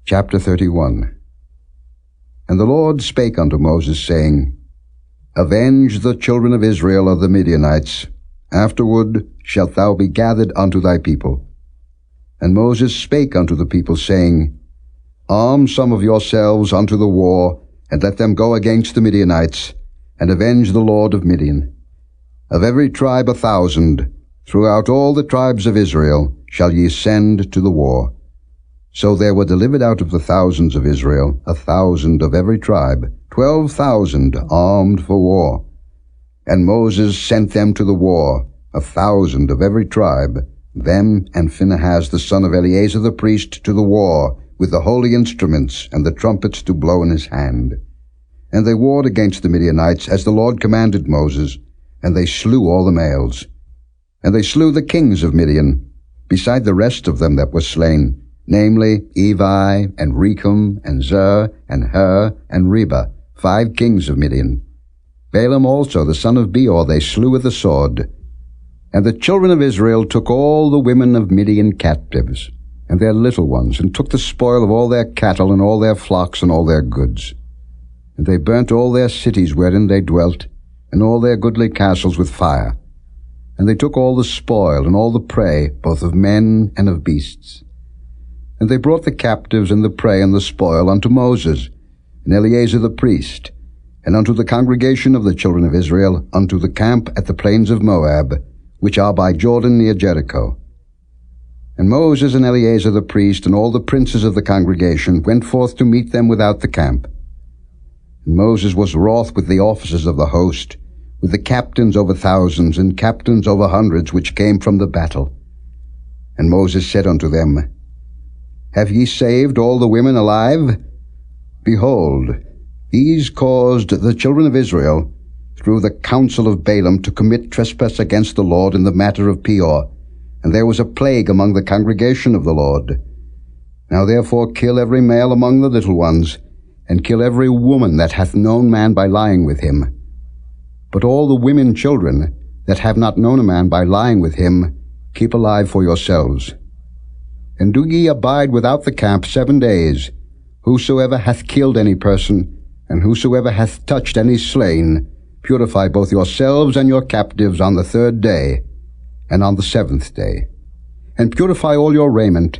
Chapter 31. And the Lord spake unto Moses, saying, Avenge the children of Israel of the Midianites. Afterward shalt thou be gathered unto thy people. And Moses spake unto the people, saying, Arm some of yourselves unto the war, and let them go against the Midianites, and avenge the LORD of Midian. Of every tribe 1,000, throughout all the tribes of Israel, shall ye send to the war. So there were delivered out of the thousands of Israel 1,000 of every tribe, 12,000 armed for war. And Moses sent them to the war, 1,000 of every tribe, them and Phinehas the son of Eleazar the priest to the war, with the holy instruments and the trumpets to blow in his hand. And they warred against the Midianites, as the Lord commanded Moses, and they slew all the males. And they slew the kings of Midian, beside the rest of them that were slain, namely Evi, and Rekem, and Zur, and Hur, and Reba, 5 kings of Midian. Balaam also the son of Beor they slew with the sword. And the children of Israel took all the women of Midian captives, and their little ones, and took the spoil of all their cattle, and all their flocks, and all their goods. And they burnt all their cities wherein they dwelt, and all their goodly castles with fire. And they took all the spoil, and all the prey, both of men and of beasts. And they brought the captives and the prey and the spoil unto Moses, and Eleazar the priest, and unto the congregation of the children of Israel, unto the camp at the plains of Moab, which are by Jordan near Jericho. And Moses and Eleazar the priest, and all the princes of the congregation, went forth to meet them without the camp. And Moses was wroth with the officers of the host, with the captains over thousands, and captains over hundreds, which came from the battle. And Moses said unto them, Have ye saved all the women alive? Behold, these caused the children of Israel, through the counsel of Balaam, to commit trespass against the Lord in the matter of Beor, and there was a plague among the congregation of the Lord. Now therefore kill every male among the little ones, and kill every woman that hath known man by lying with him. But all the women children that have not known a man by lying with him, keep alive for yourselves. And do ye abide without the camp 7 days. Whosoever hath killed any person, and whosoever hath touched any slain, purify both yourselves and your captives on the 3rd day, and on the 7th day. And purify all your raiment,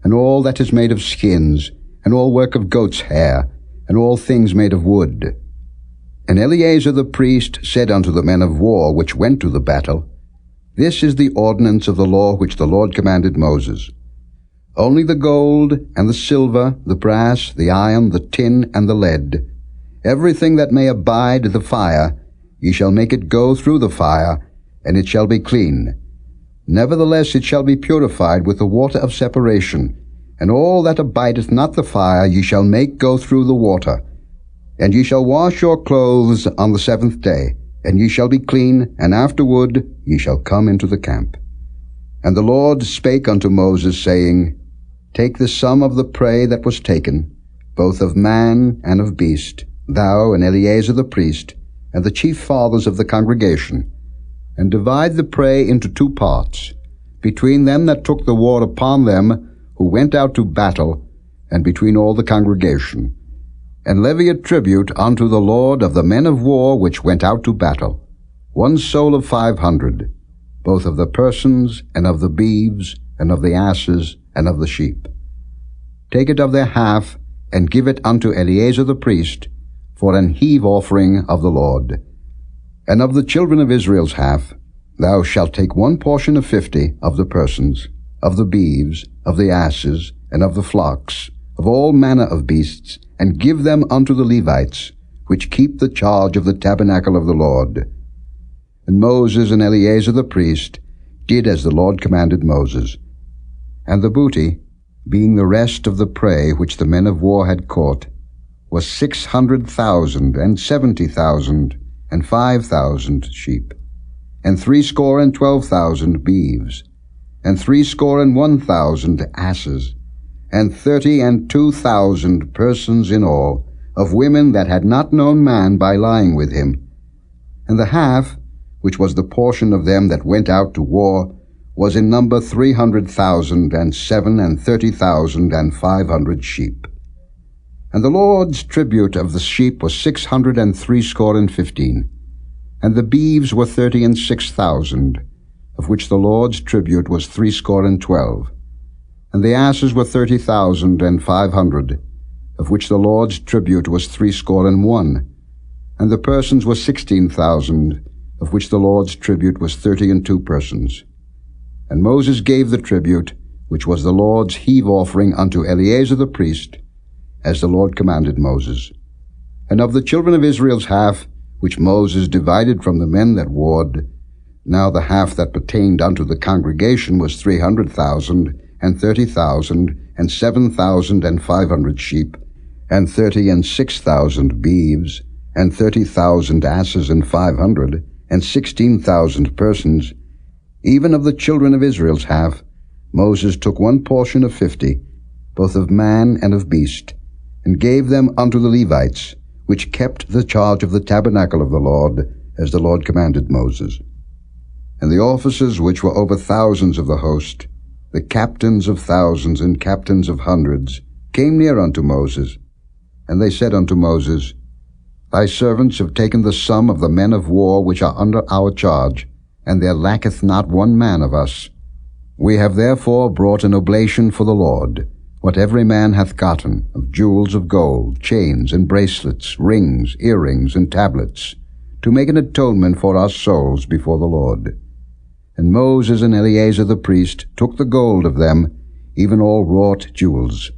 and all that is made of skins, and all work of goat's hair, and all things made of wood. And Eleazar the priest said unto the men of war which went to the battle, This is the ordinance of the law which the Lord commanded Moses. Only the gold, and the silver, the brass, the iron, the tin, and the lead, everything that may abide the fire, ye shall make it go through the fire, and it shall be clean. Nevertheless it shall be purified with the water of separation, and all that abideth not the fire ye shall make go through the water. And ye shall wash your clothes on the 7th day, and ye shall be clean, and afterward ye shall come into the camp. And the Lord spake unto Moses, saying, Take the sum of the prey that was taken, both of man and of beast, thou and Eleazar the priest, and the chief fathers of the congregation, and divide the prey into 2 parts, between them that took the war upon them who went out to battle, and between all the congregation. And levy a tribute unto the Lord of the men of war which went out to battle, 1 soul of 500, both of the persons, and of the beeves, and of the asses, and of the sheep. Take it of their half, and give it unto Eleazar the priest, for an heave offering of the Lord. And of the children of Israel's half, thou shalt take 1 portion of 50 of the persons, of the beeves, of the asses, and of the flocks, of all manner of beasts, and give them unto the Levites, which keep the charge of the tabernacle of the Lord. And Moses and Eleazar the priest did as the Lord commanded Moses. And the booty, being the rest of the prey which the men of war had caught, was 600,000, and 70,000, and 5,000 sheep, and threescore and 12,000 beeves, and 1,000 asses, and 32,000 persons in all, of women that had not known man by lying with him. And the half, which was the portion of them that went out to war, was in number 300,000, and 37,500 sheep. And the Lord's tribute of the sheep was 615, and the beeves were 36,000, of which the Lord's tribute was 12, and the asses were 30,500, of which the Lord's tribute was 61, and the persons were 16,000, of which the Lord's tribute was 32 persons. And Moses gave the tribute, which was the Lord's heave offering, unto Eleazar the priest, as the Lord commanded Moses. And of the children of Israel's half, which Moses divided from the men that warred, now the half that pertained unto the congregation was 300,000, and 30,000, and 7,500 sheep, and 36,000 beeves, and 30,000 asses, and 500, and 16,000 persons. Even of the children of Israel's half, Moses took one portion of 50, both of man and of beast, and gave them unto the Levites, which kept the charge of the tabernacle of the Lord, as the Lord commanded Moses. And the officers which were over thousands of the host, the captains of thousands and captains of hundreds, came near unto Moses. And they said unto Moses, Thy servants have taken the sum of the men of war which are under our charge, and there lacketh not one man of us. We have therefore brought an oblation for the Lord, what every man hath gotten, of jewels of gold, chains and bracelets, rings, earrings, and tablets, to make an atonement for our souls before the Lord. And Moses and Eleazar the priest took the gold of them, even all wrought jewels,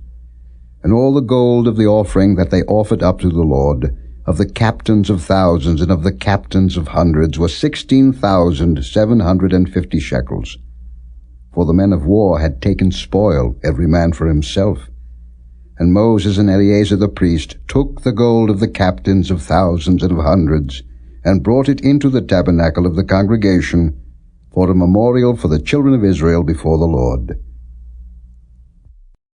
and all the gold of the offering that they offered up to the Lord, of the captains of thousands and of the captains of hundreds, was 16,750 shekels. For the men of war had taken spoil, every man for himself. And Moses and Eleazar the priest took the gold of the captains of thousands and of hundreds, and brought it into the tabernacle of the congregation, for a memorial for the children of Israel before the Lord.